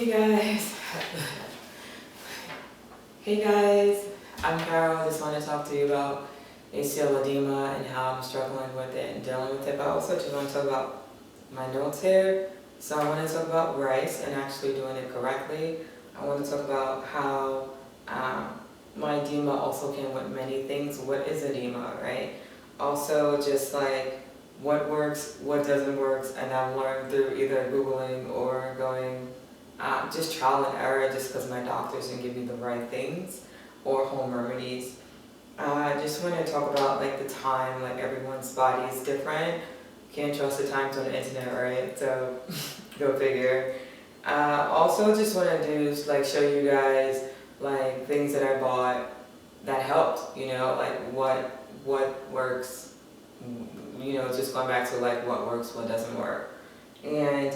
Hey guys. Hey guys, I'm Carol. I just want to talk to you about ACL edema and how I'm struggling with it and dealing with it. But I also just want to talk about my notes here. So I want to talk about R.I.C.E and actually doing it correctly. I want to talk about how my edema also came with many things. What is edema, right? Also just like what works, what doesn't work, and I've learned through either Googling or going just trial and error, just because my doctors didn't give me the right things, or home remedies. I just want to talk about like the time, like everyone's body is different. Can't trust the times on the internet, right? So go figure. Also just want to do like show you guys like things that I bought that helped, you know, like what works, you know, just going back to like what works, what doesn't work. And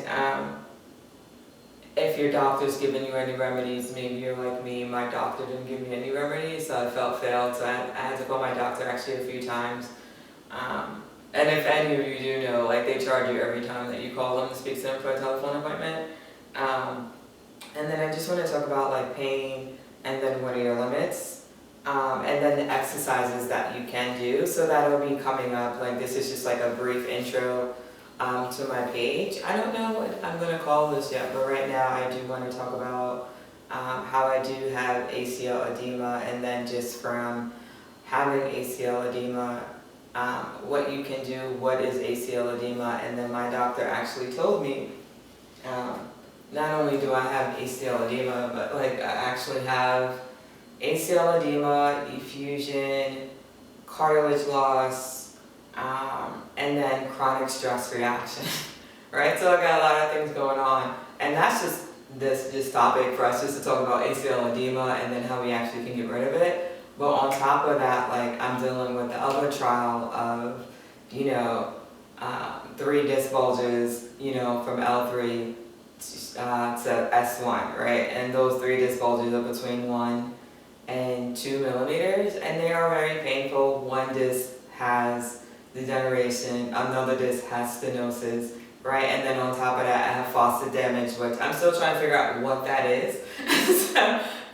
if your doctor's giving you any remedies, maybe you're like me, my doctor didn't give me any remedies, so I felt failed, so I had to call my doctor actually a few times. And if any of you do know, like they charge you every time that you call them to speak to them for a telephone appointment. And then I just want to talk about like pain, and then what are your limits, and then the exercises that you can do. So that'll be coming up, like this is just like a brief intro to my page. I don't know what I'm going to call this yet, but right now I do want to talk about how I do have ACL edema, and then just from having ACL edema, what you can do, what is ACL edema, and then my doctor actually told me not only do I have ACL edema, but like I actually have ACL edema, effusion, cartilage loss, and then chronic stress reaction, right? So I got a lot of things going on, and that's just this topic for us just to talk about ACL edema and then how we actually can get rid of it. But on top of that, like I'm dealing with the other trial of, you know, 3 disc bulges, you know, from L3 to S1, right? And those 3 disc bulges are between 1 and 2 millimeters, and they are very painful. One disc has degeneration, another disc has stenosis, right? And then on top of that, I have faucet damage, which I'm still trying to figure out what that is.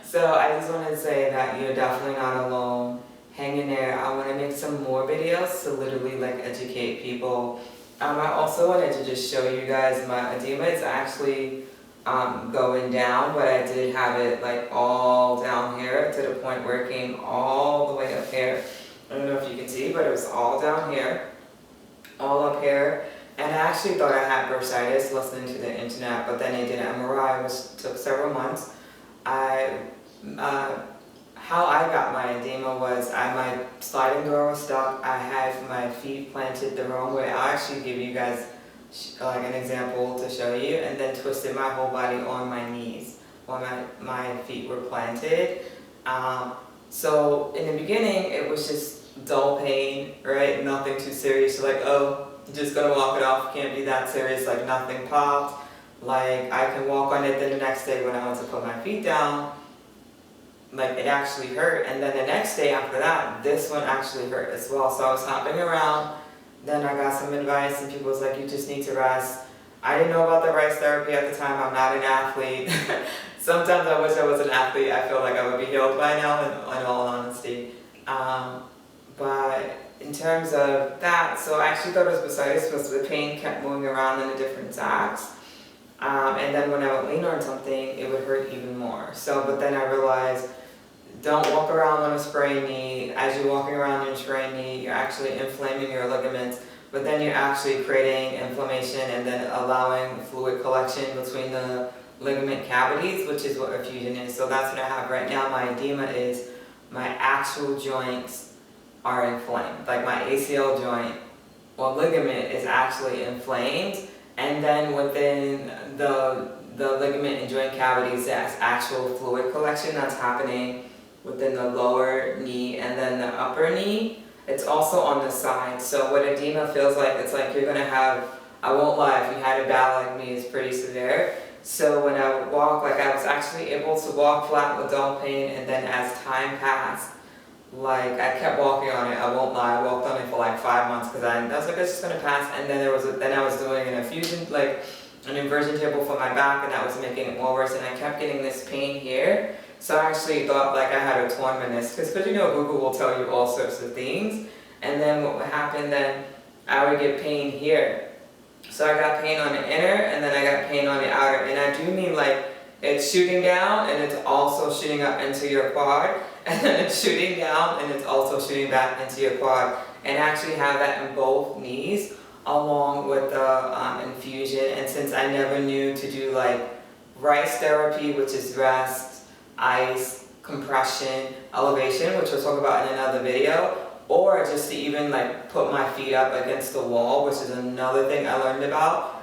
So I just wanted to say that you're definitely not alone. Hang in there. I want to make some more videos to literally like educate people. I also wanted to just show you guys my edema. It's actually going down, but I did have it like all down here to the point where it came all the way up here. I don't know if you can see, but it was all down here, all up here. And I actually thought I had bursitis listening to the internet, but then I did an MRI, which took several months. How I got my edema was my sliding door was stuck. I had my feet planted the wrong way. I'll actually give you guys like an example to show you, and then twisted my whole body on my knees while my feet were planted. So in the beginning, it was just dull pain, right? Nothing too serious. You're like, oh, you're just gonna walk it off. Can't be that serious. Like nothing popped. Like I can walk on it. Then the next day when I went to put my feet down, like it actually hurt. And then the next day after that, this one actually hurt as well. So I was hopping around. Then I got some advice, and people was like, you just need to rest. I didn't know about the R.I.C.E therapy at the time. I'm not an athlete. Sometimes I wish I was an athlete. I feel like I would be healed by now, in all honesty. But in terms of that, so I actually thought it was bursitis because the pain kept moving around in the different sacks. And then when I would lean on something, it would hurt even more. So, but then I realized, don't walk around on a sprained knee. As you're walking around on a sprained knee, you're actually inflaming your ligaments, but then you're actually creating inflammation and then allowing fluid collection between the ligament cavities, which is what effusion is. So that's what I have right now. My edema is my actual joints are inflamed. Like my ACL joint or ligament is actually inflamed, and then within the ligament and joint cavities, there's actual fluid collection that's happening within the lower knee and then the upper knee. It's also on the side. So what edema feels like, it's like you're gonna have, I won't lie, if you had a bad like me, it's pretty severe. So when I would walk, like I was actually able to walk flat with dull pain, and then as time passed, like I kept walking on it. I won't lie, I walked on it for like 5 months because I was like, it's just gonna pass. And then I was doing an effusion, like an inversion table for my back, and that was making it more worse, and I kept getting this pain here. So I actually thought like I had a torn meniscus, because you know Google will tell you all sorts of things. And then what would happen then, I would get pain here. So I got pain on the inner, and then I got pain on the outer. And I do mean like it's shooting down, and it's also shooting up into your quad. And then it's shooting down, and it's also shooting back into your quad. And I actually have that in both knees, along with the infusion. And since I never knew to do like R.I.C.E therapy, which is rest, ice, compression, elevation, which we'll talk about in another video, or just to even like put my feet up against the wall, which is another thing I learned about.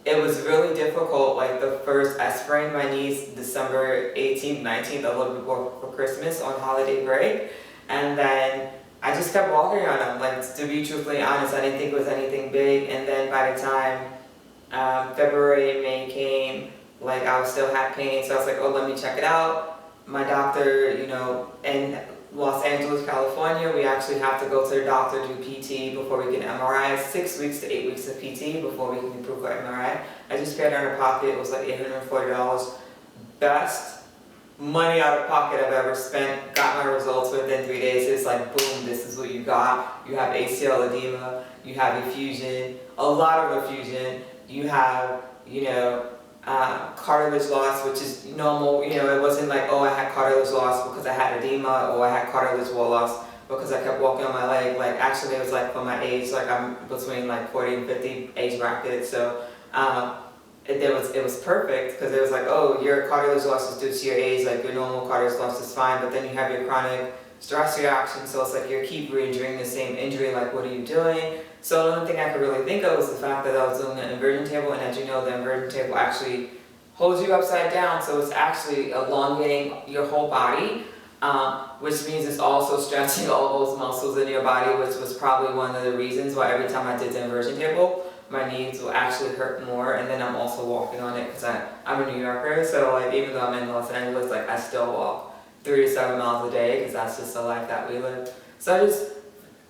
It was really difficult, like I sprained my knees December 18th, 19th, a little bit before Christmas on holiday break, and then I just kept walking on them. Like, to be truthfully honest, I didn't think it was anything big, and then by the time February, May came, like I still had pain, so I was like, oh, let me check it out. My doctor, you know, in Los Angeles, California, we actually have to go to the doctor, do PT before we get an MRI. 6 weeks to 8 weeks of PT before we can approve for MRI. I just paid out of pocket, it was like $840. Best money out of pocket I've ever spent. Got my results within 3 days. It's like, boom, this is what you got. You have ACL edema, you have effusion, a lot of effusion. You have, you know, cartilage loss, which is normal. You know, it wasn't like, oh, I had cartilage loss because I had edema, or I had cartilage loss because I kept walking on my leg. Like, actually, it was like for my age, like I'm between like 40 and 50 age bracket. So it was perfect, because it was like, oh, your cartilage loss is due to your age, like your normal cartilage loss is fine, but then you have your chronic stress reaction, so it's like you keep re-injuring the same injury, like what are you doing? So the only thing I could really think of was the fact that I was doing an inversion table, and as you know, the inversion table actually holds you upside down, so it's actually elongating your whole body, which means it's also stretching all those muscles in your body, which was probably one of the reasons why every time I did the inversion table, my knees will actually hurt more. And then I'm also walking on it because I'm a New Yorker, so like even though I'm in Los Angeles, like I still walk 3 to 7 miles a day, because that's just the life that we live. So I just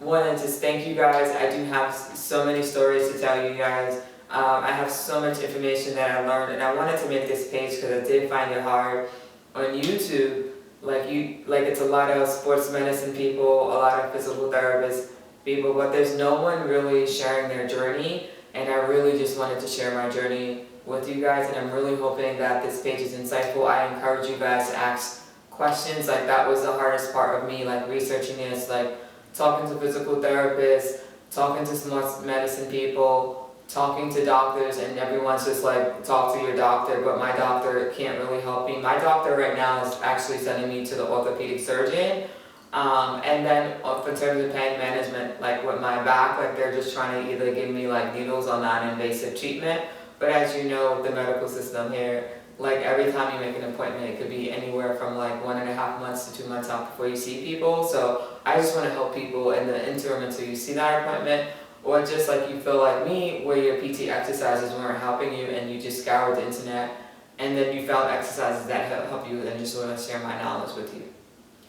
wanted to thank you guys. I do have so many stories to tell you guys. I have so much information that I learned, and I wanted to make this page because I did find it hard on YouTube. Like it's a lot of sports medicine people, a lot of physical therapist people, but there's no one really sharing their journey. And I really just wanted to share my journey with you guys, and I'm really hoping that this page is insightful. I encourage you guys to ask questions. Like, that was the hardest part of me, like researching this, like talking to physical therapists, talking to sports medicine people, talking to doctors, and everyone's just like, talk to your doctor, but my doctor can't really help me. My doctor right now is actually sending me to the orthopedic surgeon. And then in terms of pain management, like with my back, like they're just trying to either give me like needles or non-invasive treatment. But as you know, the medical system here, like every time you make an appointment, it could be anywhere from like 1.5 months to 2 months out before you see people. So I just want to help people in the interim until you see that appointment, or just like you feel like me, where your PT exercises weren't helping you and you just scoured the internet and then you found exercises that help you, and just want to share my knowledge with you.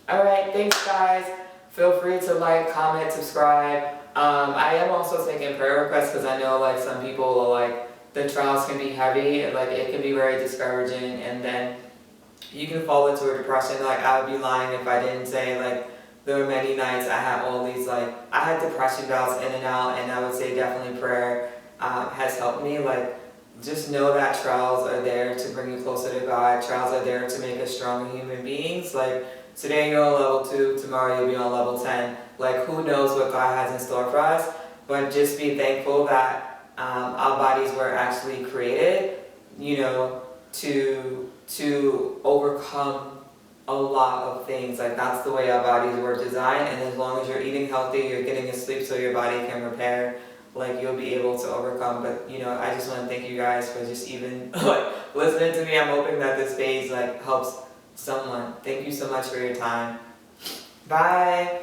Alright, thanks guys. Feel free to like, comment, subscribe. I am also taking prayer requests, because I know like some people are like, the trials can be heavy, like it can be very discouraging, and then you can fall into a depression. Like, I would be lying if I didn't say like there were many nights I had all these like, I had depression bouts in and out, and I would say definitely prayer has helped me. Like, just know that trials are there to bring you closer to God. Trials are there to make us stronger human beings. Like, today you're on level 2, tomorrow you'll be on level 10. Like, who knows what God has in store for us, but just be thankful that our bodies were actually created, you know, to overcome a lot of things. Like, that's the way our bodies were designed, and as long as you're eating healthy, you're getting a sleep so your body can repair, like, you'll be able to overcome. But, you know, I just want to thank you guys for just even like listening to me. I'm hoping that this page like helps someone. Thank you so much for your time. Bye.